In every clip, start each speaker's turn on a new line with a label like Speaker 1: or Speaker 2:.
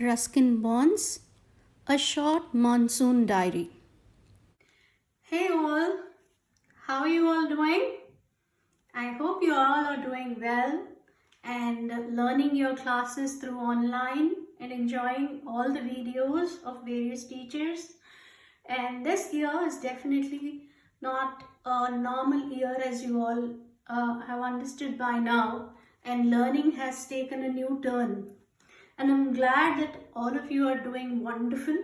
Speaker 1: Ruskin Bonds, A Short Monsoon Diary. Hey all, how are you all doing? I hope you all are doing well and learning your classes through online and enjoying all the videos of various teachers. And this year is definitely not a normal year, as you all have understood by now, and learning has taken a new turn. And I'm glad that all of you are doing wonderful.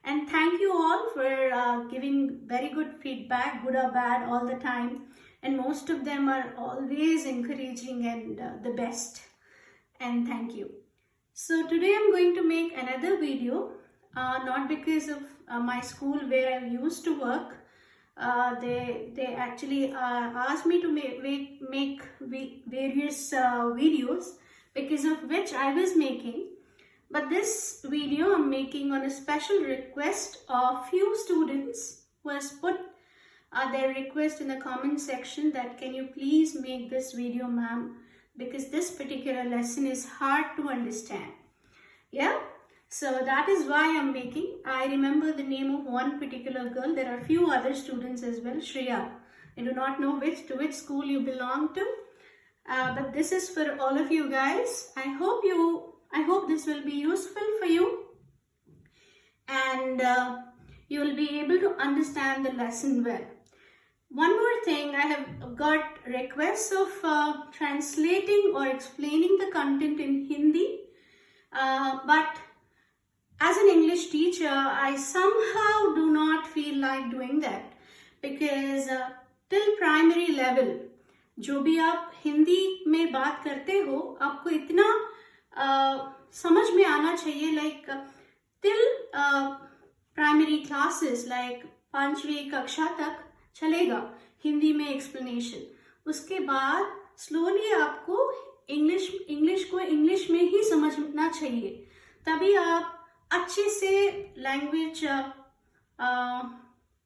Speaker 1: And thank you all for giving very good feedback, good or bad, all the time. And most of them are always encouraging and the best. And thank you. So today I'm going to make another video, not because of my school where I used to work. They actually asked me to make various videos, because of which I was making. But this video I'm making on a special request of few students who has put their request in the comment section that can you please make this video, ma'am, because this particular lesson is hard to understand. Yeah, so that is why I'm making. I remember the name of one particular girl. There are few other students as well. Shreya, I do not know to which school you belong to, but this is for all of you guys. I hope this will be useful for you, and you will be able to understand the lesson well. One more thing, I have got requests of translating or explaining the content in Hindi, but as an English teacher, I somehow do not feel like doing that, because till primary level, जो भी आप हिंदी में बात करते हो, आपको इतना समझ में आना चाहिए, like till primary classes, like 5वीं कक्षा तक चलेगा हिंदी में एक्सप्लेनेशन. उसके बाद स्लोली आपको इंग्लिश को इंग्लिश में ही समझना चाहिए, तभी आप अच्छे से लैंग्वेज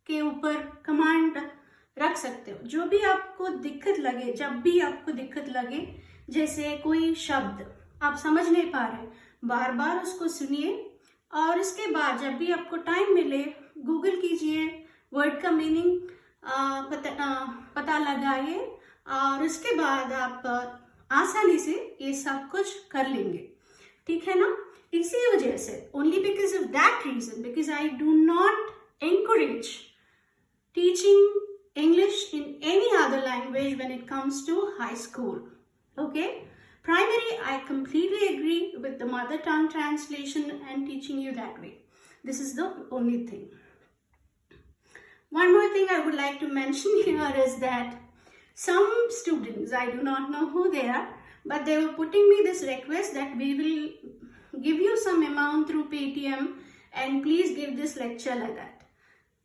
Speaker 1: के ऊपर कमांड रख सकते हो. जो भी आपको दिक्कत लगे, जब भी आपको दिक्कत लगे, जैसे कोई शब्द आप समझ नहीं पा रहे, बार बार उसको सुनिए, और इसके बाद जब भी आपको टाइम मिले गूगल कीजिए, वर्ड का मीनिंग पता लगाइए, और उसके बाद आप आसानी से ये सब कुछ कर लेंगे. ठीक है ना? इसी वजह से, only because of that reason, because I do not encourage teaching English in any other language when it comes to high school. Okay? Primary, I completely agree with the mother tongue translation and teaching you that way. This is the only thing. One more thing I would like to mention here is that some students, I do not know who they are, but they were putting me this request that we will give you some amount through Paytm and please give this lecture like that.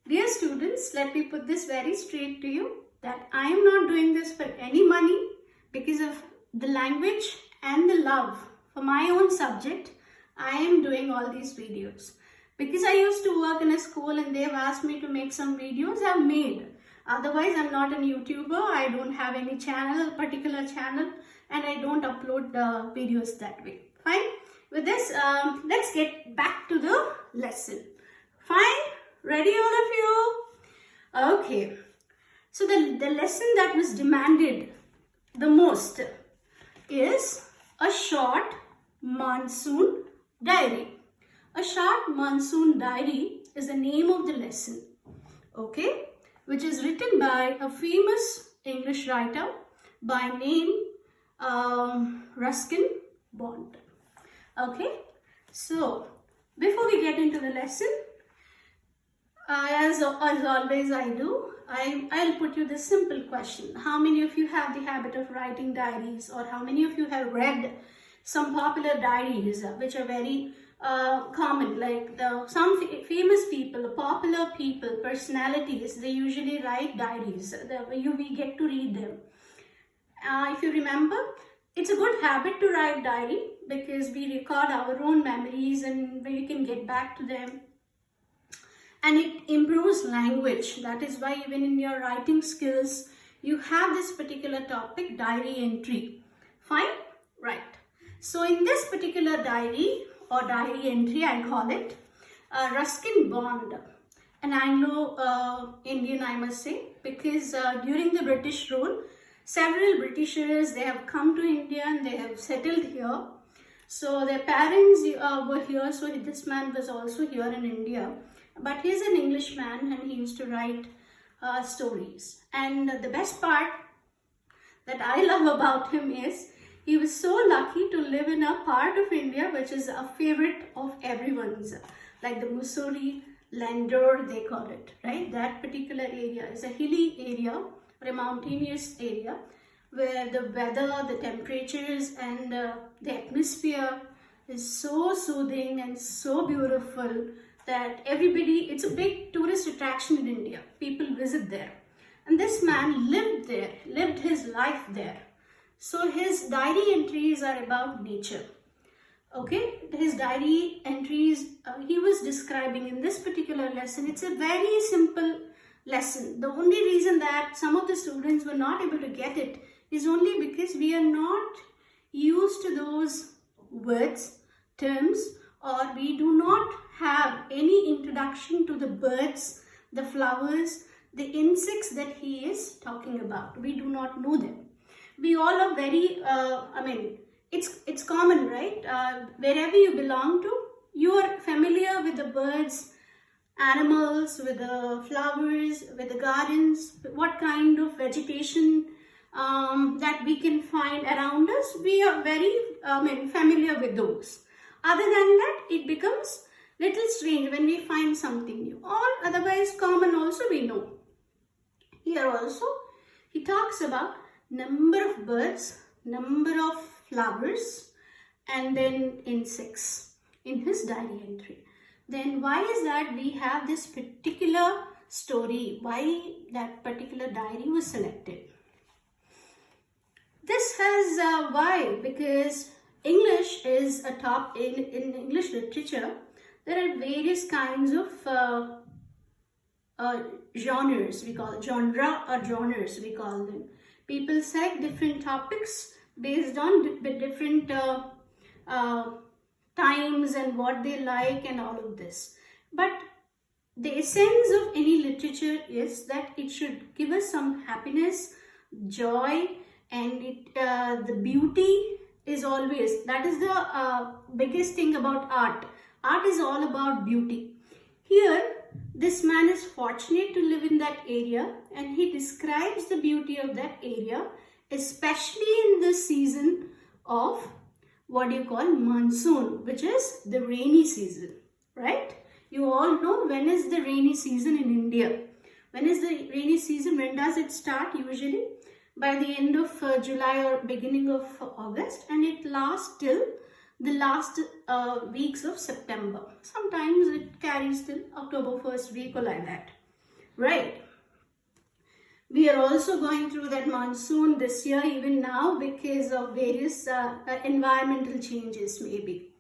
Speaker 1: Dear students, let me put this very straight to you, that I am not doing this for any money. Because of the language and the love for my own subject, I am doing all these videos. Because I used to work in a school and they've asked me to make some videos, I've made. Otherwise, I'm not a YouTuber. I don't have any channel, particular channel, and I don't upload the videos that way. Fine. With this, let's get back to the lesson. Fine. Ready, all of you? Okay. So the lesson that was demanded the most is A Short Monsoon Diary. A Short Monsoon Diary is the name of the lesson, okay, which is written by a famous English writer by name Ruskin Bond. Okay, so before we get into the lesson, as always I do, I'll put you this simple question. How many of you have the habit of writing diaries, or how many of you have read some popular diaries which are very common, like some famous people, popular people, personalities, they usually write diaries. We get to read them. If you remember, it's a good habit to write diary, because we record our own memories and we can get back to them. And it improves language. That is why even in your writing skills, you have this particular topic, diary entry. Fine? Right. So in this particular diary, or diary entry, I call it. Ruskin Bond, an Anglo-Indian, I must say, because during the British rule, several Britishers, they have come to India and they have settled here. So their parents were here, so this man was also here in India. But he's an Englishman and he used to write stories. And the best part that I love about him is he was so lucky to live in a part of India which is a favorite of everyone's, like the Mussoorie Landor, they call it, right? That particular area is a hilly area or a mountainous area where the weather, the temperatures and the atmosphere is so soothing and so beautiful that everybody, it's a big tourist attraction in India. People visit there. And this man lived there, lived his life there. So his diary entries are about nature. Okay, his diary entries, he was describing in this particular lesson. It's a very simple lesson. The only reason that some of the students were not able to get it is only because we are not used to those words, terms, or we do not have any introduction to the birds, the flowers, the insects that he is talking about. We do not know them. We all are very, it's common, right? Wherever you belong to, you are familiar with the birds, animals, with the flowers, with the gardens, what kind of vegetation that we can find around us. We are very familiar with those. Other than that, it becomes little strange when we find something new. All otherwise common also we know. Here also, he talks about number of birds, number of flowers, and then insects in his diary entry. Then why is that we have this particular story? Why that particular diary was selected? This has why? Because English is a top in English literature. There are various kinds of genres, we call it genre or genres, we call them. People select different topics based on different times and what they like and all of this. But the essence of any literature is that it should give us some happiness, joy, and the beauty is always, that is the biggest thing about art. Art is all about beauty. Here, this man is fortunate to live in that area and he describes the beauty of that area, especially in the season of what you call monsoon, which is the rainy season, right? You all know when is the rainy season in India. When is the rainy season? When does it start usually? By the end of July or beginning of August, and it lasts till the last weeks of September. Sometimes it carries till October 1st week or like that, right? We are also going through that monsoon this year, even now, because of various environmental changes maybe,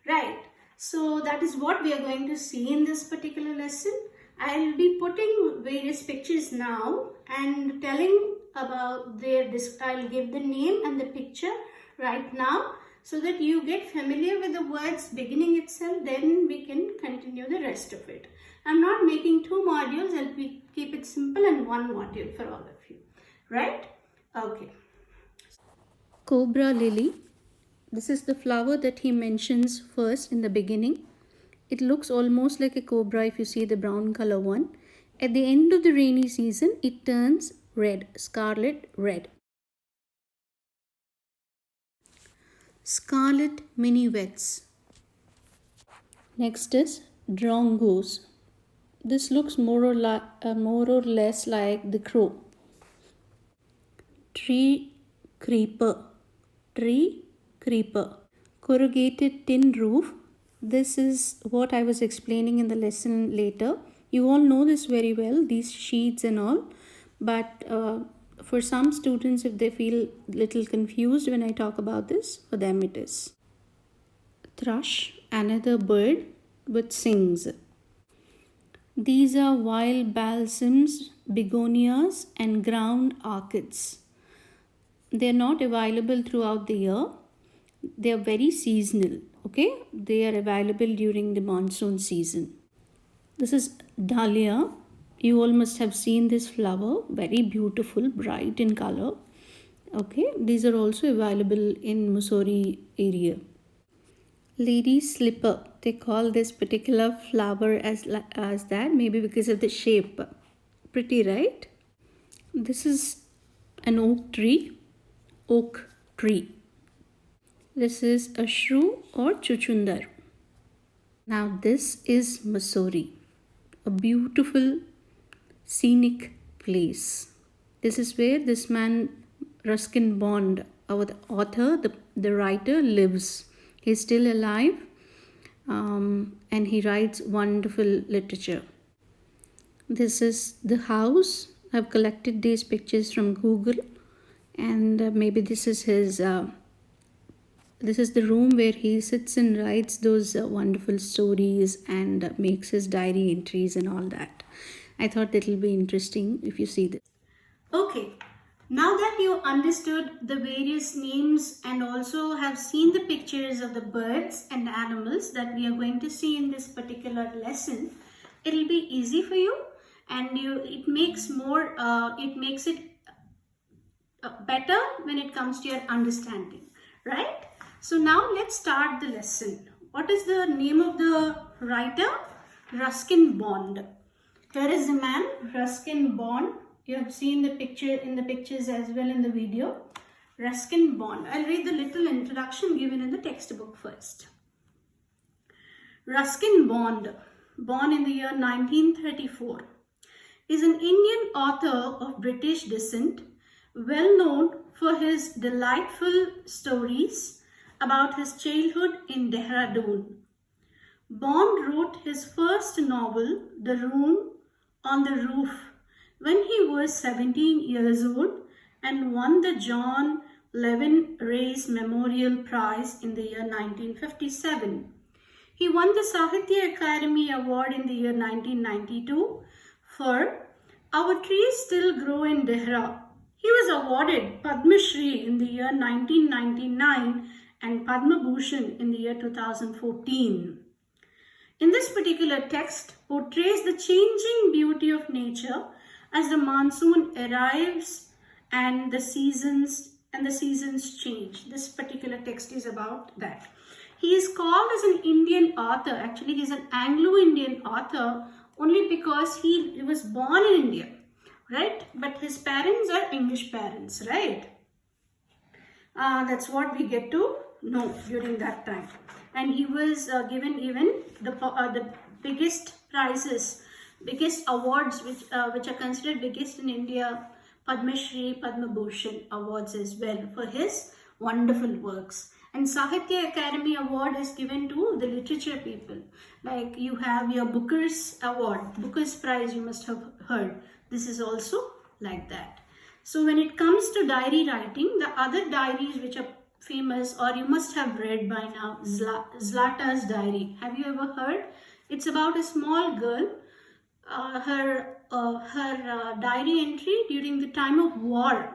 Speaker 1: right? So that is what we are going to see in this particular lesson. I will be putting various pictures now and telling about their, I'll give the name and the picture right now so that you get familiar with the words beginning itself, then we can continue the rest of it. I'm not making two modules, I'll keep it simple and one module for all of you, right? Okay. Cobra lily. This is the flower that he mentions first in the beginning. It looks almost like a cobra if you see the brown color one. At the end of the rainy season, it turns red, scarlet red. Scarlet minuets. Next is drongos. This looks more or less like the crow. Tree creeper. Tree creeper. Corrugated tin roof. This is what I was explaining in the lesson later. You all know this very well, these sheets and all. But for some students, if they feel little confused when I talk about this, for them it is. Thrush, another bird which sings. These are wild balsams, begonias and ground orchids. They are not available throughout the year. They are very seasonal. Okay, they are available during the monsoon season. This is dahlia. You all must have seen this flower, very beautiful, bright in color. Okay, these are also available in Mussoorie area. Lady slipper, they call this particular flower as that, maybe because of the shape. Pretty, right? This is an oak tree. This is a shrew or chuchundar. Now this is Mussoorie, a beautiful scenic place. This is where this man Ruskin Bond, our author, the writer, lives. He's still alive, and he writes wonderful literature. This is the house. I've collected these pictures from Google, and maybe this is his. This is the room where he sits and writes those wonderful stories and makes his diary entries and all that. I thought it'll be interesting if you see this. Okay, now that you understood the various names and also have seen the pictures of the birds and animals that we are going to see in this particular lesson, it'll be easy for you, and it makes it better when it comes to your understanding, right? So now let's start the lesson. What is the name of the writer? Ruskin Bond. Here is the man, Ruskin Bond. You have seen the picture in the pictures as well in the video. Ruskin Bond. I'll read the little introduction given in the textbook first. Ruskin Bond, born in the year 1934, is an Indian author of British descent, well known for his delightful stories about his childhood in Dehradun. Bond wrote his first novel, The Room on the Roof, when he was 17 years old and won the John Levin Race Memorial Prize in the year 1957. He won the Sahitya Academy Award in the year 1992 for Our Trees Still Grow in Dehra. He was awarded Padma Shri in the year 1999 and Padma Bhushan in the year 2014. In this particular text portrays the changing beauty of nature as the monsoon arrives and the seasons change. This particular text is about that. He is called as an Indian author. Actually, he is an Anglo-Indian author only because he was born in India, right? But his parents are English parents, right? That's what we get to know during that time. And he was given even the biggest prizes, biggest awards which are considered biggest in India, Padma Shri, Padma Bhushan awards as well for his wonderful works. And Sahitya Academy Award is given to the literature people. Like you have your Booker's Award, Booker's Prize, you must have heard. This is also like that. So when it comes to diary writing, the other diaries which are famous, or you must have read by now, Zlata's diary. Have you ever heard? It's about a small girl. Her diary entry during the time of war,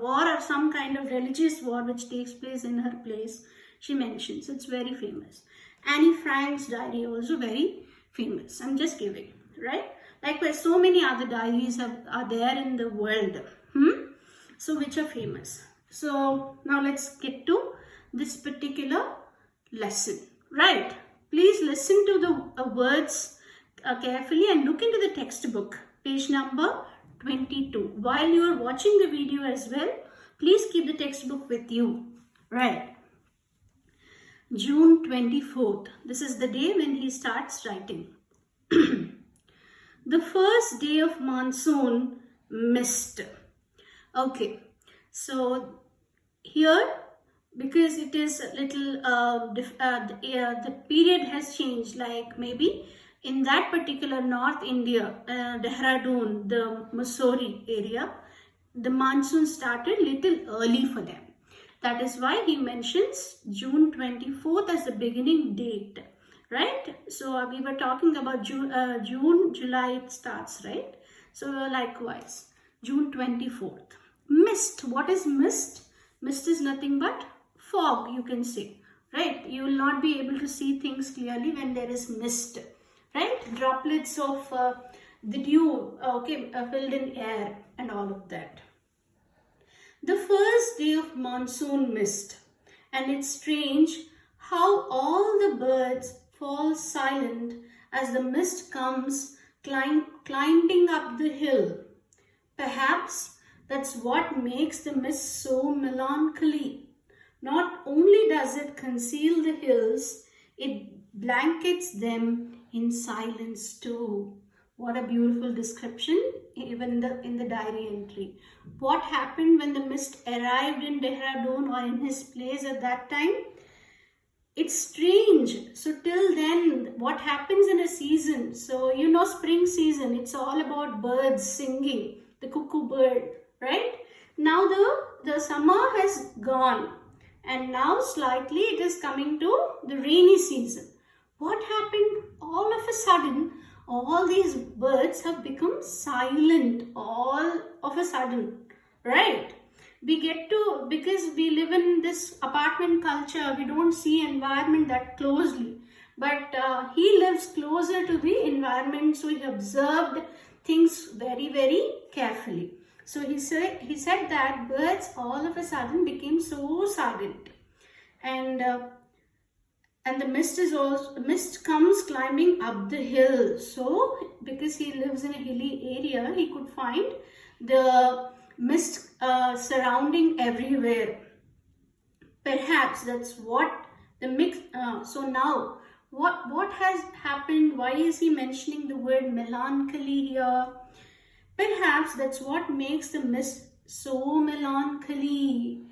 Speaker 1: war or some kind of religious war which takes place in her place, she mentions. It's very famous. Annie Frank's diary also very famous. I'm just giving, right? Likewise, so many other diaries are there in the world. So which are famous. So now let's get to this particular lesson, right? Please listen to the words carefully and look into the textbook, page number 22. While you are watching the video as well, please keep the textbook with you, right? June 24th. This is the day when he starts writing. The first day of monsoon, mist. Okay, so here, because it is a little, the period has changed, like maybe in that particular North India, Dehradun, the Mussoorie area, the monsoon started little early for them. That is why he mentions June 24th as the beginning date, right? So we were talking about June, July it starts, right? So likewise, June 24th. Mist. What is mist? Mist is nothing but fog, you can say. right? You will not be able to see things clearly when there is mist, right? Droplets of the dew, okay, filled in air and all of that. The first day of monsoon mist, and it's strange how all the birds fall silent as the mist comes climbing up the hill. Perhaps that's what makes the mist so melancholy. Not only does it conceal the hills, it blankets them in silence too. What a beautiful description, even in the diary entry. What happened when the mist arrived in Dehradun or in his place at that time? It's strange. So till then, what happens in a season? So you know, spring season, it's all about birds singing, the cuckoo bird, right? Now the summer has gone, and now slightly it is coming to the rainy season. What happened? All of a sudden, all these birds have become silent all of a sudden, right? We get to, because we live in this apartment culture, we don't see environment that closely, but he lives closer to the environment, so he observed things very, very carefully. So he said that birds all of a sudden became so silent, and the mist comes climbing up the hill. So because he lives in a hilly area, he could find the mist surrounding everywhere. Perhaps that's what the mix. So now, what has happened? Why is he mentioning the word melancholy here? Perhaps that's what makes the mist so melancholy.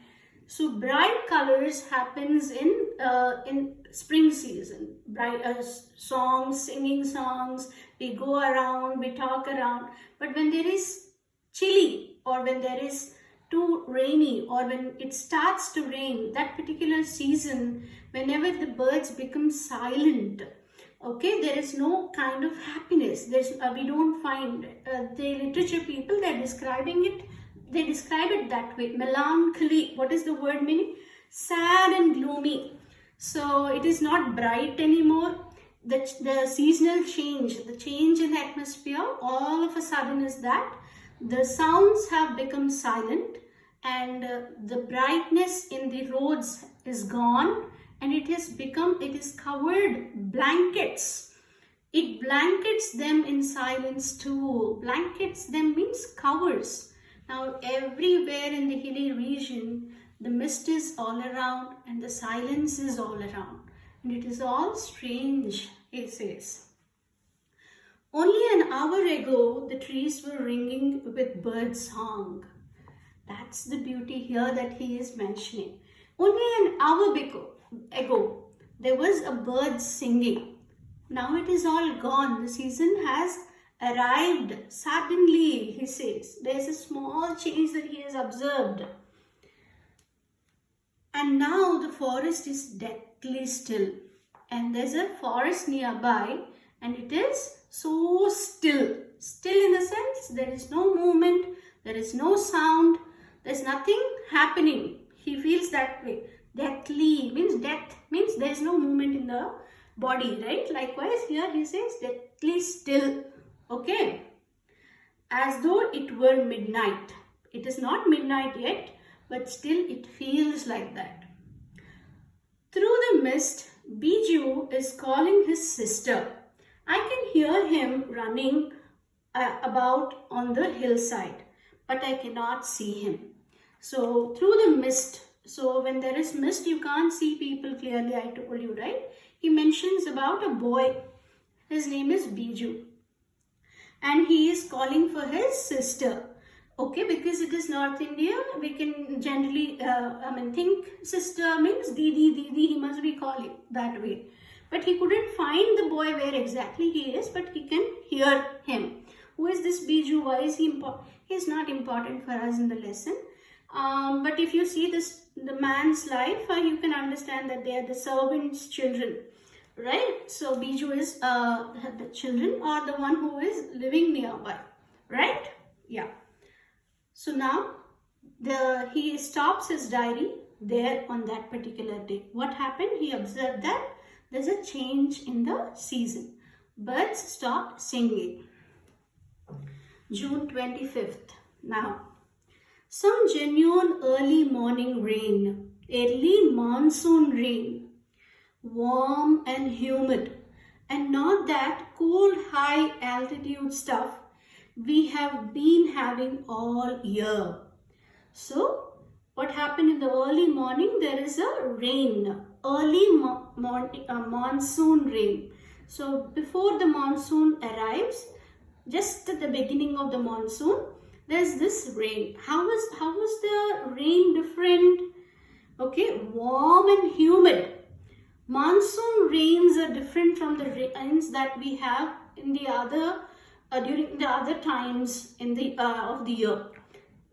Speaker 1: So bright colors happens in spring season. Bright songs, singing songs. We go around, we talk around. But when there is chilly, or when there is too rainy, or when it starts to rain, that particular season, whenever the birds become silent, okay, there is no kind of happiness. We don't find the literature people, they're describing it. They describe it that way. Melancholy. What is the word meaning? Sad and gloomy. So it is not bright anymore. The seasonal change, the change in the atmosphere, all of a sudden is that the sounds have become silent, and the brightness in the roads is gone, and it is covered blankets. It blankets them in silence too. Blankets them means covers. Now everywhere in the hilly region, the mist is all around and the silence is all around. And it is all strange, he says. Only an hour ago, the trees were ringing with bird song. That's the beauty here that he is mentioning. Only an hour ago, there was a bird singing. Now it is all gone. The season has arrived suddenly, he says. There is a small change that he has observed. And now the forest is deathly still. And there's a forest nearby, and it is so still. Still in the sense, there is no movement, there is no sound, there's nothing happening. He feels that way. Deathly means death, means there is no movement in the body, right? Likewise, here he says deathly still. Okay, as though it were midnight. It is not midnight yet, but still it feels like that. Through the mist, Biju is calling his sister. I can hear him running about on the hillside, but I cannot see him. So through the mist, so when there is mist, you can't see people clearly, I told you, right? He mentions about a boy. His name is Biju. And he is calling for his sister. Okay, because it is North India, we can generally, think sister means Didi, he must be calling that way. But he couldn't find the boy where exactly he is, but he can hear him. Who is this Biju? Why is he important? He is not important for us in the lesson. But if you see the man's life, you can understand that they are the servants' children. Right? So Biju is the children or the one who is living nearby. Right? Yeah. So now he stops his diary there on that particular day. What happened? He observed that there's a change in the season. Birds stopped singing. June 25th. Now, some genuine early morning rain, early monsoon rain, warm and humid, and not that cold high altitude stuff we have been having all year. So, what happened in the early morning? There is a rain, early monsoon rain. So, before the monsoon arrives, just at the beginning of the monsoon, there's this rain. How was the rain different? Okay, warm and humid. Monsoon rains are different from the rains that we have in the other during the other times in the of the year.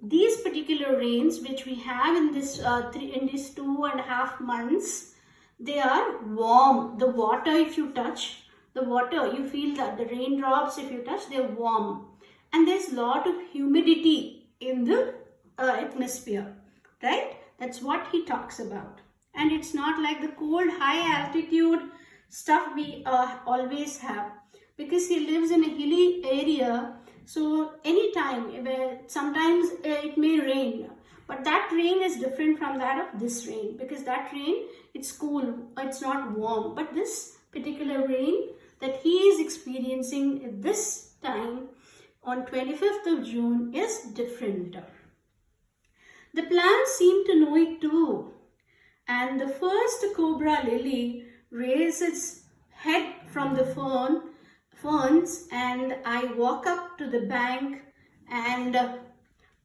Speaker 1: These particular rains which we have in this in these 2.5 months, they are warm. The water, if you touch the water, you feel that the raindrops, if you touch, they're warm, and there's a lot of humidity in the atmosphere, right? That's what he talks about. And it's not like the cold high altitude stuff we always have, because he lives in a hilly area. So anytime, sometimes it may rain, but that rain is different from that of this rain, because that rain, it's cool, it's not warm. But this particular rain that he is experiencing at this time on 25th of June is different. The plants seem to know it too. And the first cobra lily raised its head from the ferns, and I walk up to the bank and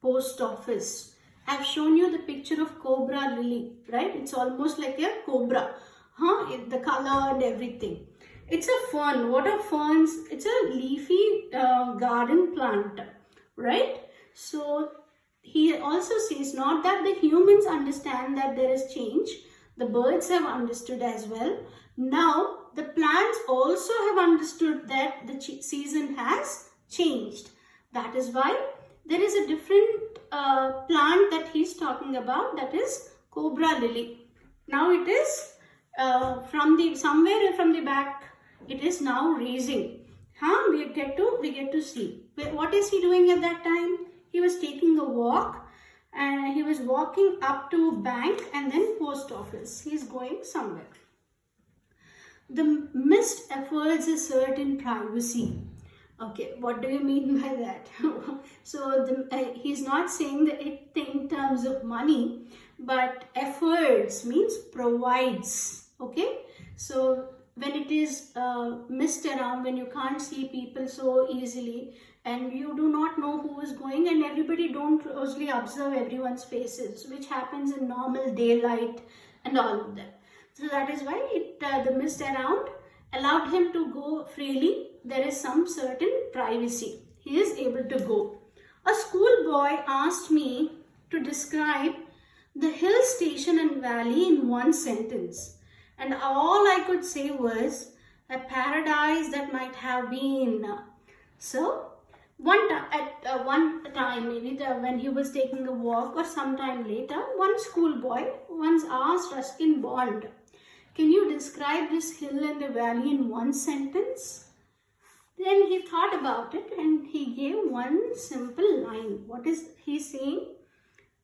Speaker 1: post office. I've shown you the picture of cobra lily, right? It's almost like a cobra, the color and everything. It's a fern. What are ferns? It's a leafy garden plant, right? So he also says, not that the humans understand that there is change, the birds have understood as well. Now the plants also have understood that the season has changed. That is why there is a different plant that he's talking about, that is cobra lily. Now it is somewhere from the back, it is now raising. We get to see. What is he doing at that time? He was taking a walk, and he was walking up to bank and then post office. He is going somewhere. The mist affords a certain privacy. Okay, what do you mean by that? So he's not saying that it in terms of money, but affords means provides. Okay, so when it is mist around, when you can't see people so easily, and you do not know who is going, and everybody don't closely observe everyone's faces, which happens in normal daylight and all of that. So that is why the mist around allowed him to go freely. There is some certain privacy. He is able to go. A schoolboy asked me to describe the hill station and valley in one sentence. And all I could say was a paradise that might have been. So one time, maybe when he was taking a walk or sometime later, one schoolboy once asked Ruskin Bond, "Can you describe this hill and the valley in one sentence?" Then he thought about it and he gave one simple line. What is he saying?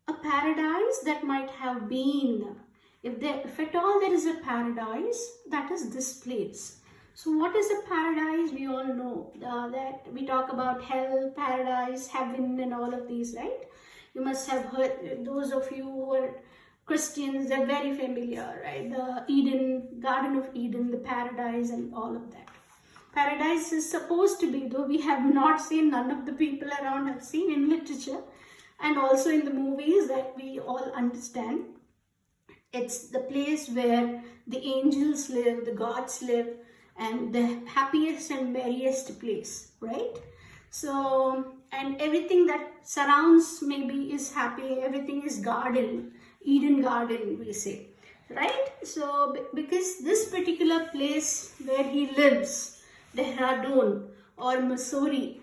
Speaker 1: A paradise that might have been. If at all there is a paradise, that is this place. So what is a paradise? We all know that we talk about hell, paradise, heaven and all of these, right? You must have heard, those of you who are Christians, they're very familiar, right? The Eden, Garden of Eden, the paradise and all of that. Paradise is supposed to be, though we have not seen, none of the people around have seen in literature and also in the movies that we all understand. It's the place where the angels live, the gods live, and the happiest and merriest place, right? So, and everything that surrounds maybe is happy, everything is garden, Eden garden we say, right? So, because this particular place where he lives, Dehradun or Missouri,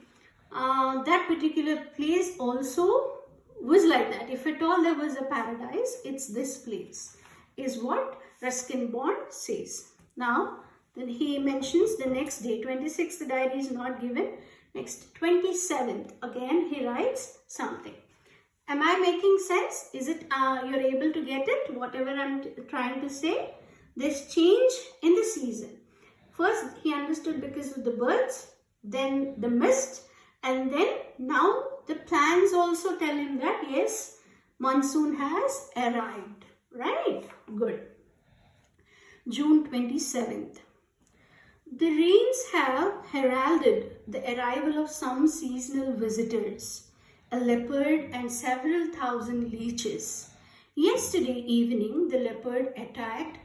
Speaker 1: that particular place also was like that. If at all there was a paradise, it's this place, is what Ruskin Bond says. Now, then he mentions the next day, 26th, the diary is not given. Next, 27th, again he writes something. Am I making sense? Is it, you're able to get it? Whatever I'm trying to say? There's change in the season. First, he understood because of the birds, then the mist, and then now the plants also tell him that yes, monsoon has arrived. Right? Good. June 27th. The rains have heralded the arrival of some seasonal visitors, a leopard and several thousand leeches. Yesterday evening, the leopard attacked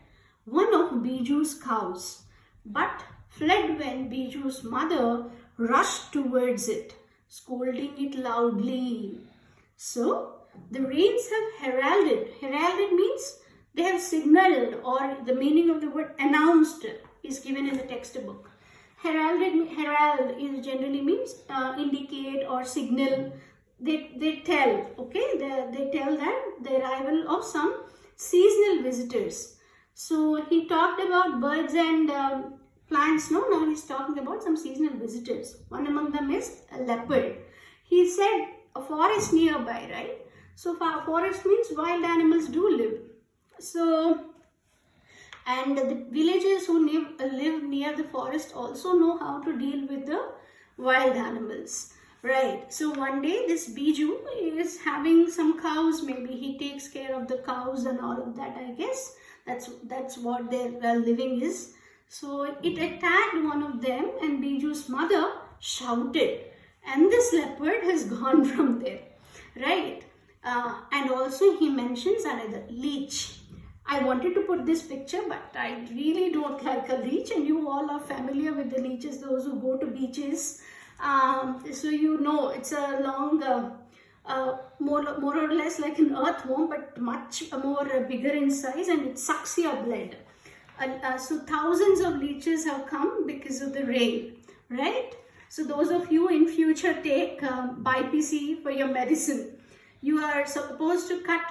Speaker 1: one of Biju's cows, but fled when Biju's mother rushed towards it, scolding it loudly. So, the rains have heralded. Heralded means they have signaled, or the meaning of the word announced is given in the textbook. Herald is generally means indicate or signal. They tell, okay, they tell that the arrival of some seasonal visitors. So he talked about birds and plants. No, now he's talking about some seasonal visitors. One among them is a leopard. He said a forest nearby, right? So forest means wild animals do live. So, and the villagers who live near the forest also know how to deal with the wild animals, right? So one day this Biju is having some cows. Maybe he takes care of the cows and all of that, I guess. That's what their living is. So it attacked one of them and Biju's mother shouted, and this leopard has gone from there, right? And also he mentions another leech. I wanted to put this picture, but I really don't like a leech, and you all are familiar with the leeches, those who go to beaches. So you know it's a long, more or less like an earthworm, but much more bigger in size, and it sucks your blood. So thousands of leeches have come because of the rain, right? So those of you in future take BiPC for your medicine. You are supposed to cut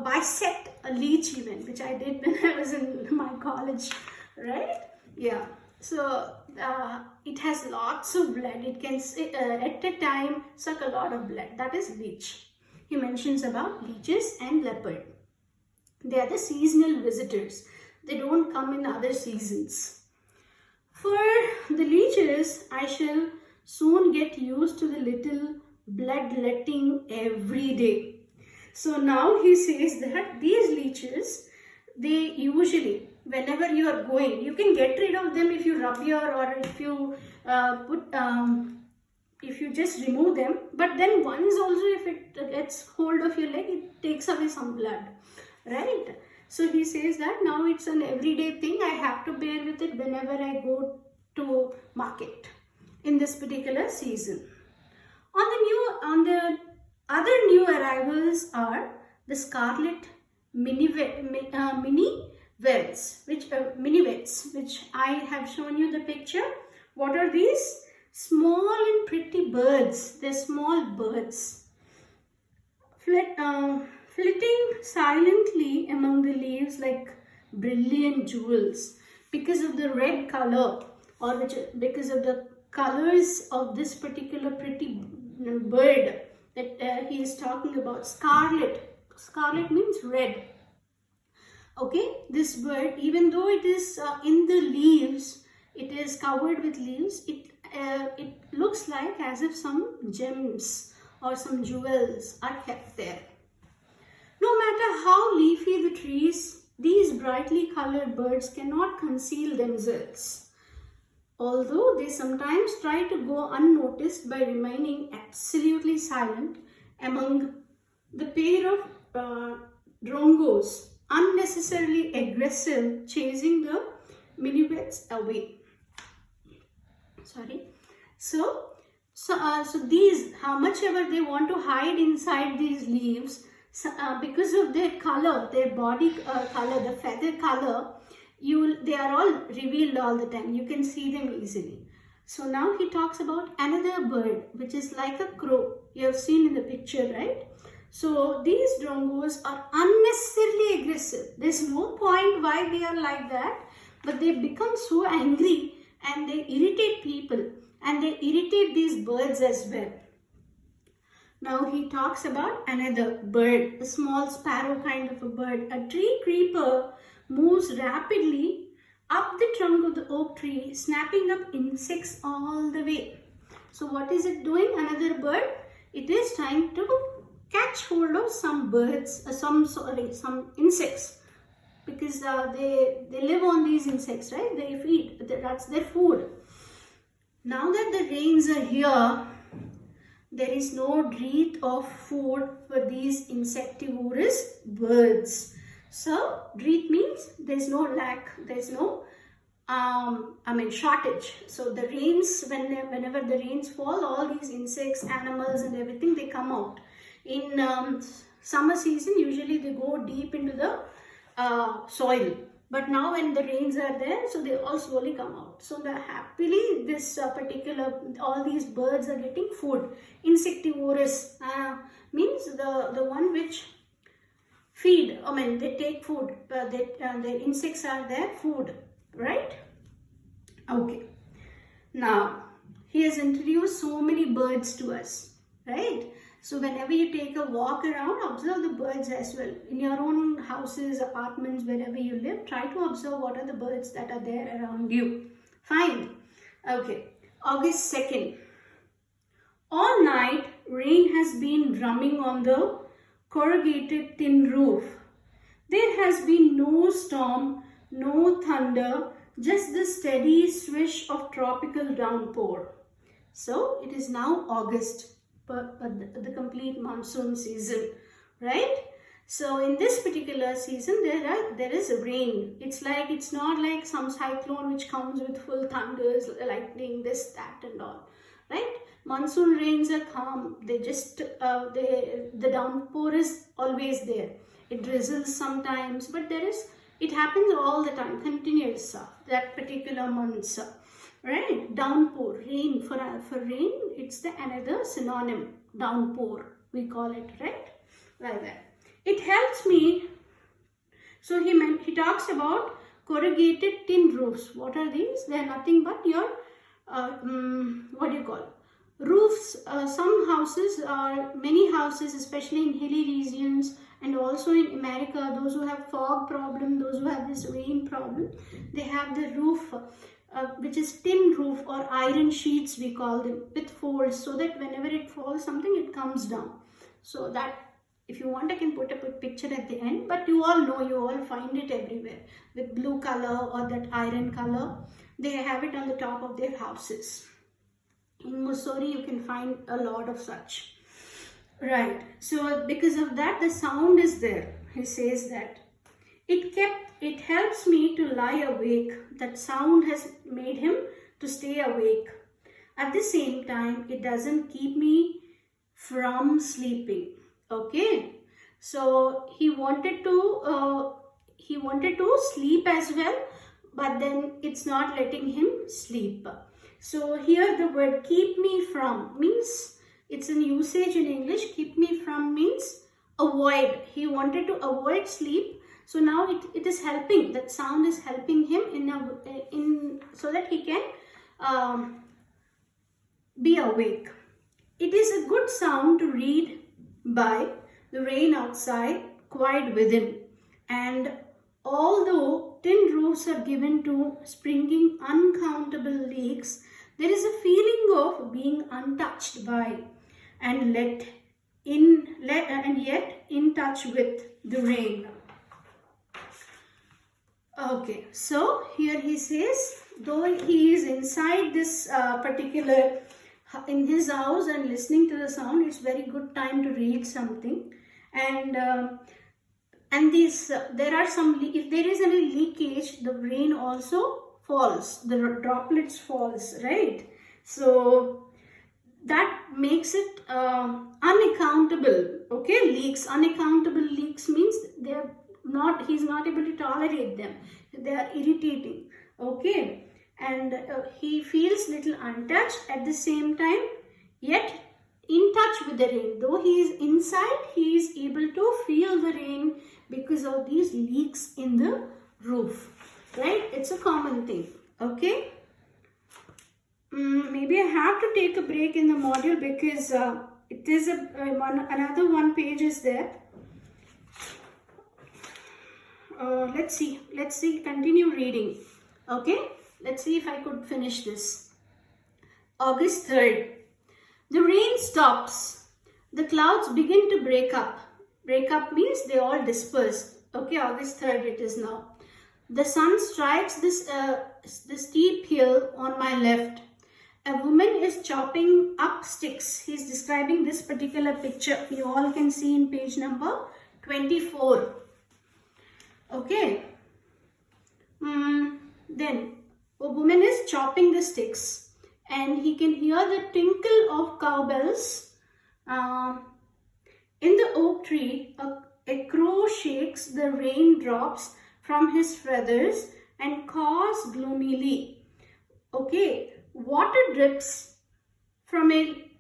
Speaker 1: bisect a leech even, which I did when I was in my college, right? Yeah. So it has lots of blood. It can at a time suck a lot of blood. That is leech. He mentions about leeches and leopard. They are the seasonal visitors. They don't come in other seasons. For the leeches, I shall soon get used to the little bloodletting every day. So now he says that these leeches, they usually, whenever you are going, you can get rid of them if you rub or if you if you just remove them. But then once also, if it gets hold of your leg, it takes away some blood, right? So he says that now it's an everyday thing. I have to bear with it whenever I go to market in this particular season. On the other new arrivals are the scarlet minivets, which I have shown you the picture. What are these? Small and pretty birds. They're small birds. Flitting silently among the leaves like brilliant jewels because of the red color, or because of the colors of this particular pretty bird that he is talking about. Scarlet. Scarlet means red. Okay, this bird, even though it is in the leaves, it is covered with leaves, it looks like as if some gems or some jewels are kept there. No matter how leafy the trees, these brightly colored birds cannot conceal themselves, although they sometimes try to go unnoticed by remaining absolutely silent among the pair of drongos, unnecessarily aggressive, chasing the minivets away. Sorry. So these, how much ever they want to hide inside these leaves, because of their color, their body color, the feather color, they are all revealed all the time. You can see them easily. So now he talks about another bird which is like a crow. You have seen in the picture, right? So these drongos are unnecessarily aggressive. There's no point why they are like that, but they become so angry and they irritate people and they irritate these birds as well. Now he talks about another bird, a small sparrow kind of a bird. A tree creeper moves rapidly up the trunk of the oak tree, snapping up insects all the way. So what is it doing? Another bird? It is trying to catch hold of some birds, some insects, because they live on these insects, right? They feed, that's their food. Now that the rains are here, there is no dearth of food for these insectivorous birds. So dearth means there's no lack, there's no shortage. So the rains, whenever the rains fall, all these insects, animals and everything, they come out. In summer season, usually they go deep into the soil. But now when the rains are there, so they all slowly come out. So happily this all these birds are getting food. Insectivorous means the one which feed, they take food. The insects are their food, right? Okay. Now, he has introduced so many birds to us, right? So whenever you take a walk around, observe the birds as well. In your own houses, apartments, wherever you live, try to observe what are the birds that are there around you. Fine. Okay. August 2nd. All night, rain has been drumming on the corrugated tin roof. There has been no storm, no thunder, just the steady swish of tropical downpour. So it is now August. But the complete monsoon season, right? So in this particular season, there is rain. It's not like some cyclone which comes with full thunders, lightning, this, that, and all, right? Monsoon rains are calm. They just the downpour is always there. It drizzles sometimes, but it happens all the time, continuous that particular month. Right, downpour, rain. For rain, it's the another synonym, downpour, we call it, right? Like that. It helps me. So he talks about corrugated tin roofs. What are these? They are nothing but your what do you call roofs? Many houses, especially in hilly regions and also in America, those who have fog problem, those who have this rain problem, they have the roof. Which is tin roof or iron sheets, we call them, with folds, so that whenever it falls something, it comes down. So that, if you want, I can put a picture at the end, but you all find it everywhere with blue color or that iron color. They have it on the top of their houses. In Missouri, you can find a lot of such. Right. So because of that, the sound is there. He says that it helps me to lie awake. That sound has made him to stay awake. At the same time, it doesn't keep me from sleeping. Okay. So he wanted to sleep as well, but then it's not letting him sleep. So here the word keep me from means, it's in usage in English. Keep me from means avoid. He wanted to avoid sleep. So now it is helping. That sound is helping him in so that he can be awake. It is a good sound to read by, the rain outside, quiet within. And although tin roofs are given to springing uncountable leaks, there is a feeling of being untouched by and yet in touch with the rain. Okay, so here he says, though he is inside this in his house and listening to the sound, it's very good time to read something. And there are some, if there is any leakage, the rain also falls, the droplets falls, right? So that makes it unaccountable. Okay, leaks, unaccountable leaks means he's not able to tolerate them. They are irritating. Okay, and he feels little untouched at the same time, yet in touch with the rain. Though he is inside, he is able to feel the rain because of these leaks in the roof. Right? It's a common thing. Okay? Maybe I have to take a break in the module because it is another one page is there. Let's see, continue reading. Okay, let's see if I could finish this. August 3rd. The rain stops. The clouds begin to break up. Break up means they all disperse. Okay, August 3rd it is now. The sun strikes this steep hill on my left. A woman is chopping up sticks. He's describing this particular picture. You all can see in page number 24. Okay. Then a woman is chopping the sticks and he can hear the tinkle of cowbells. In the oak tree, a crow shakes the raindrops from his feathers and caws gloomily. Okay. Water drips from a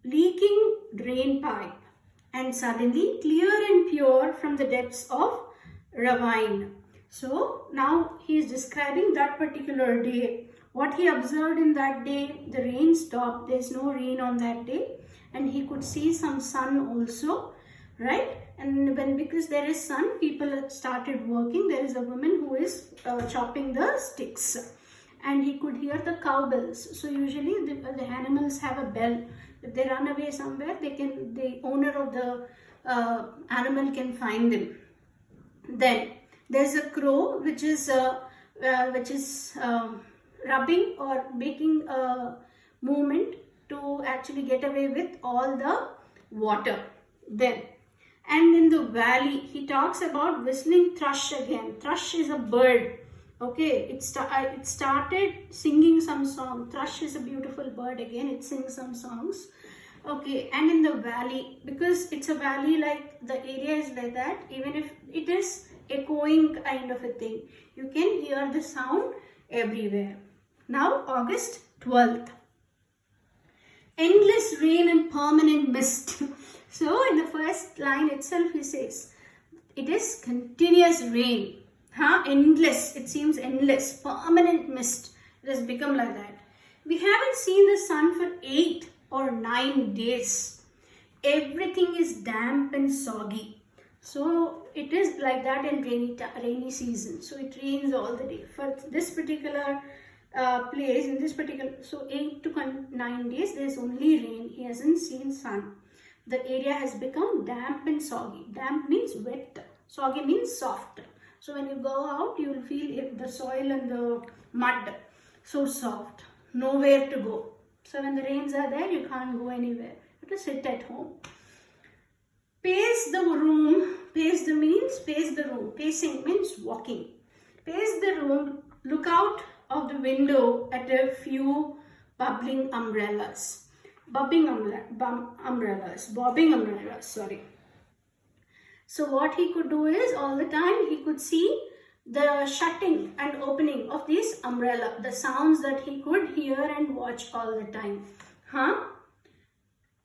Speaker 1: leaking drain pipe and suddenly clear and pure from the depths of ravine. So now he is describing that particular day. What he observed in that day, the rain stopped. There is no rain on that day and he could see some sun also, right? And because there is sun, people started working. There is a woman who is chopping the sticks. And he could hear the cowbells. So usually the animals have a bell. If they run away somewhere, the owner of the animal can find them. Then there's a crow which is rubbing or making a movement to actually get away with all the water. Then, and in the valley, he talks about whistling thrush again. Thrush is a bird. Okay, it started singing some song. Thrush is a beautiful bird again. It sings some songs. Okay, and in the valley, because it's a valley, like the area is like that, even if it is echoing kind of a thing, you can hear the sound everywhere. Now, August 12th. Endless rain and permanent mist. So, in the first line itself, he says, it is continuous rain. Endless. It seems endless. Permanent mist. It has become like that. We haven't seen the sun for 8 or 9 days. Everything is damp and soggy. So it is like that in rainy season. So it rains all the day. For this particular place, in this particular, so 8 to 9 days, there is only rain. He hasn't seen sun. The area has become damp and soggy. Damp means wet. Soggy means soft. So when you go out, you will feel the soil and the mud so soft, nowhere to go. So when the rains are there, you can't go anywhere. You have to sit at home. Pace the room. Pace the room. Pacing means walking. Pace the room. Look out of the window at a few bobbing umbrellas. Bobbing umbrellas. Sorry. So what he could do is, all the time he could see the shutting and opening of this umbrella, the sounds that he could hear and watch all the time.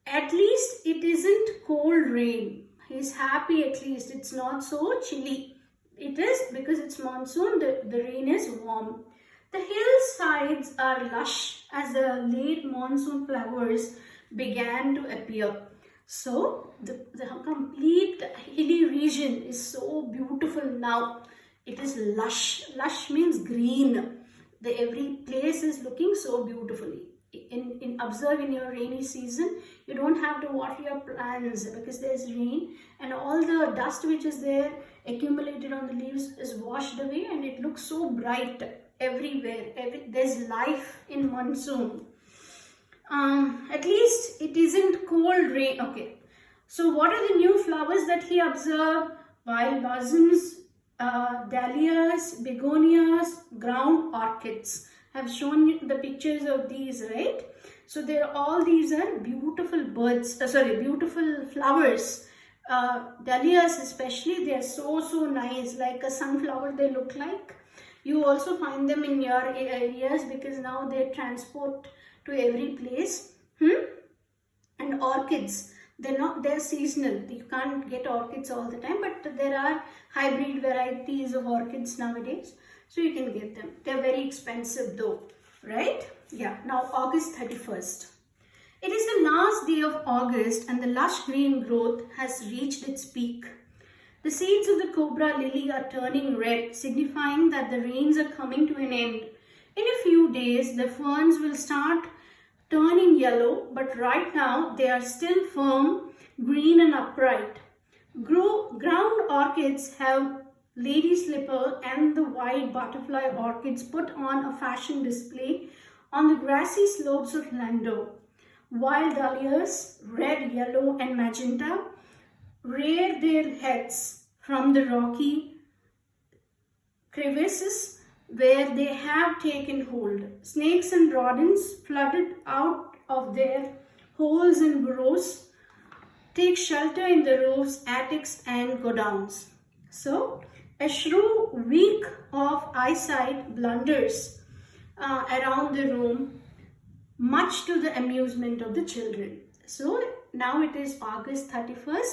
Speaker 1: At least it isn't cold rain. He's happy at least. It's not so chilly. It is because it's monsoon, the rain is warm. The hillsides are lush as the late monsoon flowers began to appear. So the complete hilly region is so beautiful now. It is lush. Lush means green. Every place is looking so beautifully. In observe in your rainy season, you don't have to water your plants because there's rain and all the dust which is there accumulated on the leaves is washed away and it looks so bright everywhere. There's life in monsoon. At least it isn't cold rain. Okay, so what are the new flowers that he observed? Wild blossoms, dahlias, begonias, ground orchids. I've shown you the pictures of these, right? So all these are beautiful beautiful flowers. Dahlias especially, they are so nice, like a sunflower they look like. You also find them in your areas because now they transport to every place. And And orchids, they're seasonal. You can't get orchids all the time, but there are hybrid varieties of orchids nowadays, so you can get them. They're very expensive though, right? Yeah. Now August 31st. It is the last day of August and the lush green growth has reached its peak. The seeds of the cobra lily are turning red, signifying that the rains are coming to an end. In a few days, the ferns will start turning yellow, but right now they are still firm, green and upright. Ground orchids have lady slipper and the white butterfly orchids put on a fashion display on the grassy slopes of Lando. Wild dahlias, red, yellow and magenta, rear their heads from the rocky crevices where they have taken hold. Snakes and rodents flooded out of their holes and burrows take shelter in the roofs, attics and godowns. So, a shrew, weak of eyesight, blunders around the room, much to the amusement of the children. So, now it is August 31st.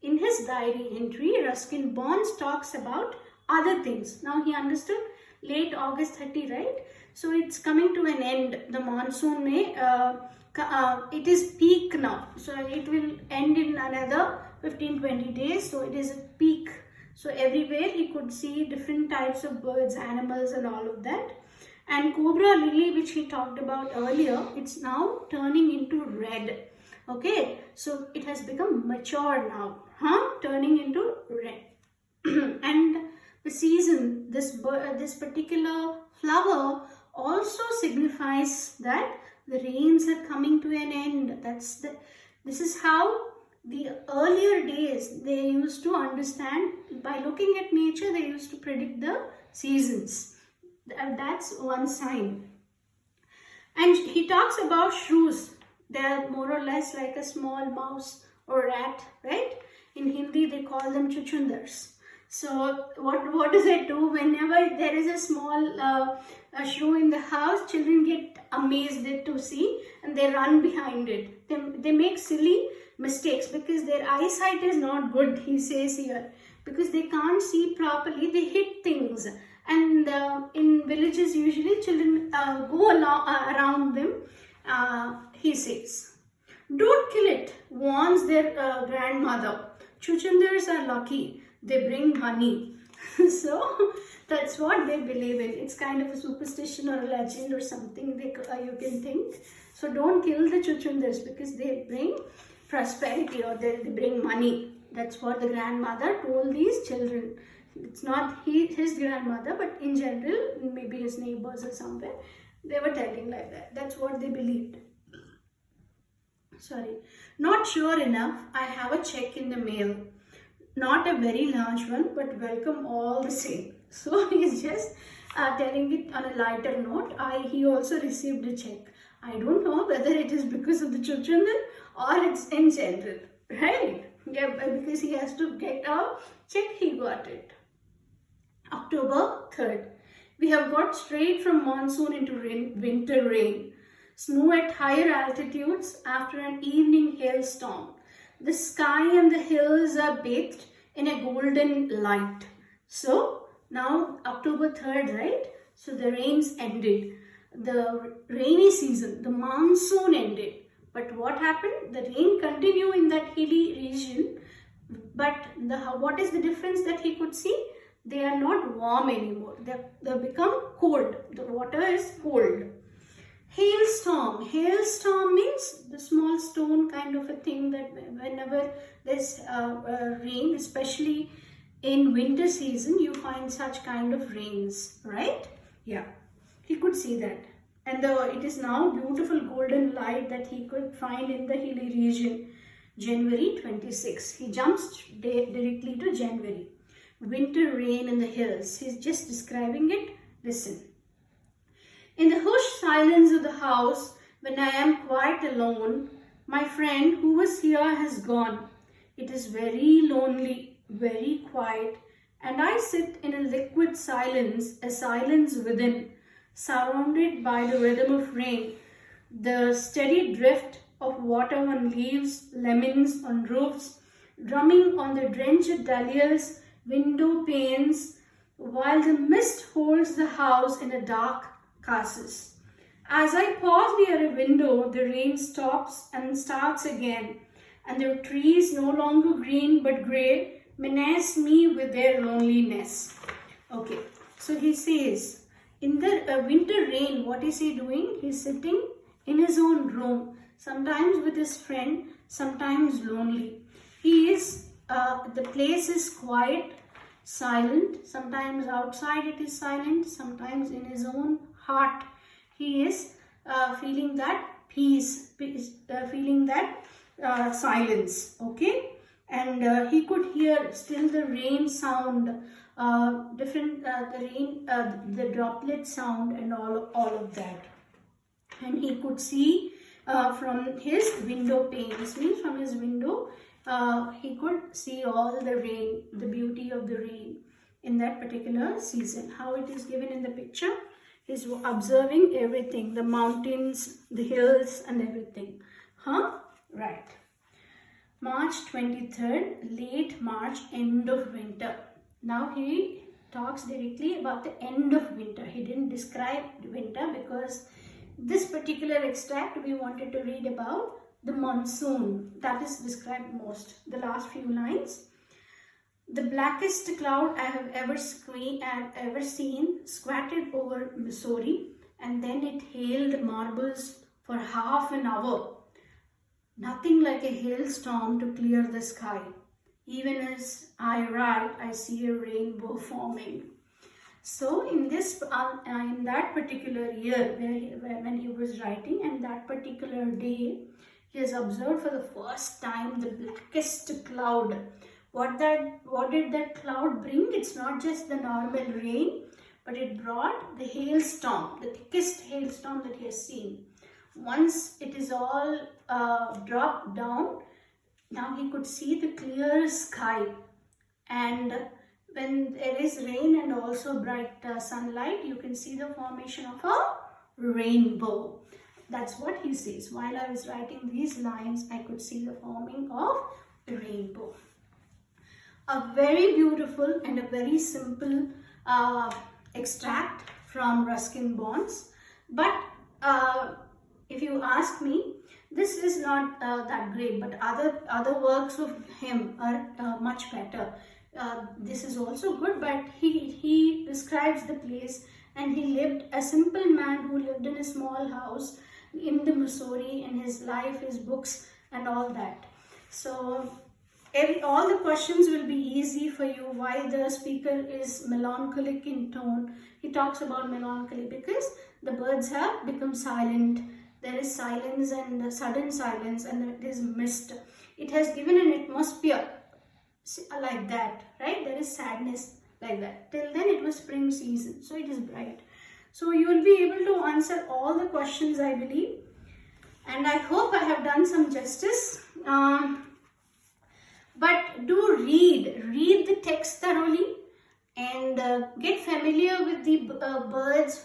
Speaker 1: In his diary entry, Ruskin Bonds talks about other things. Now he understood late August 30, right? So it's coming to an end. The monsoon it is peak now. So it will end in another 15-20 days. So it is a peak. So everywhere he could see different types of birds, animals and all of that. And cobra lily, which he talked about earlier, it's now turning into red. Okay, so it has become mature now, turning into red. And the season, this particular flower also signifies that the rains are coming to an end. This is how the earlier days they used to understand. By looking at nature, they used to predict the seasons. That's one sign. And he talks about shrews. They are more or less like a small mouse or rat, right? In Hindi, they call them chuchundars. So what does it do? Whenever there is a small shrew in the house, children get amazed to see and they run behind it. They make silly mistakes because their eyesight is not good, he says here. Because they can't see properly, they hit things. And in villages, usually children go around them, he says. Don't kill it, warns their grandmother. Chuchundars are lucky. They bring money. So that's what they believe in. It's kind of a superstition or a legend or something you can think. So don't kill the chuchundars because they bring prosperity or they bring money. That's what the grandmother told these children. It's not his grandmother, but in general, maybe his neighbors or somewhere, they were telling like that. That's what they believed. Sorry. Not sure enough. I have a check in the mail. Not a very large one, but welcome all the same. So he's just telling it on a lighter note. He also received a check. I don't know whether it is because of the chuchundar or it's in general, right? Yeah, because he has to get a check, he got it. October 3rd. We have got straight from monsoon into winter rain. Snow at higher altitudes after an evening hailstorm. The sky and the hills are bathed in a golden light. So now October 3rd, right? So the rains ended. The rainy season, the monsoon ended. But what happened? The rain continued in that hilly region. But what is the difference that he could see? They are not warm anymore. They become cold. The water is cold. Hailstorm. Hailstorm means the small stone kind of a thing that whenever there's rain, especially in winter season, you find such kind of rains, right? Yeah, he could see that. And it is now beautiful golden light that he could find in the hilly region. January 26. He jumps directly to January. Winter rain in the hills. He's just describing it. Listen. In the hushed silence of the house, when I am quite alone, my friend who was here has gone. It is very lonely, very quiet, and I sit in a liquid silence, a silence within, surrounded by the rhythm of rain, the steady drift of water on leaves, lemons on roofs, drumming on the drenched dahlias, window panes, while the mist holds the house in a dark casas. As I pause near a window, the rain stops and starts again, and the trees, no longer green but grey, menace me with their loneliness. Okay, so he says, in the winter rain, what is he doing? He's sitting in his own room, sometimes with his friend, sometimes lonely. The place is quiet, silent, sometimes outside it is silent, sometimes in his own heart. He is feeling that peace, feeling that silence, okay? And he could hear still the rain sound, the droplet sound and all of that. And he could see from his window panes, means from his window, he could see all the rain, the beauty of the rain in that particular season. How it is given in the picture, he's observing everything, the mountains, the hills and everything. Right. March 23rd, late March, end of winter. Now he talks directly about the end of winter. He didn't describe winter because this particular extract we wanted to read about the monsoon. That is described most, the last few lines. The blackest cloud I have ever seen squatted over Missouri, and then it hailed marbles for half an hour. Nothing like a hailstorm to clear the sky. Even as I write, I see a rainbow forming. So in that particular year, when he was writing, and that particular day, he has observed for the first time the blackest cloud. What did that cloud bring? It's not just the normal rain, but it brought the hailstorm, the thickest hailstorm that he has seen. Once it is all dropped down, now he could see the clear sky. And when there is rain and also bright sunlight, you can see the formation of a rainbow. That's what he says. While I was writing these lines, I could see the forming of a rainbow. A very beautiful and a very simple extract from Ruskin Bonds. But if you ask me, this is not that great, but other works of him are much better. This is also good, but he describes the place, and he lived, a simple man who lived in a small house in the Missouri, in his life, his books and all that. So all the questions will be easy for you. Why the speaker is melancholic in tone? He talks about melancholy because the birds have become silent. There is silence and sudden silence, and it is mist. It has given an atmosphere like that, right? There is sadness like that. Till then it was spring season, so it is bright. So you will be able to answer all the questions, I believe, and I hope I have done some justice. But do read the text thoroughly, and get familiar with the birds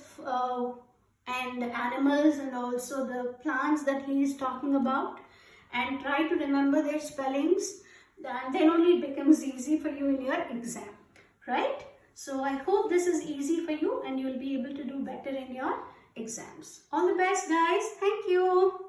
Speaker 1: and animals and also the plants that he is talking about, and try to remember their spellings, and then only it becomes easy for you in your exam, right? So I hope this is easy for you and you will be able to do better in your exams. All the best, guys. Thank you.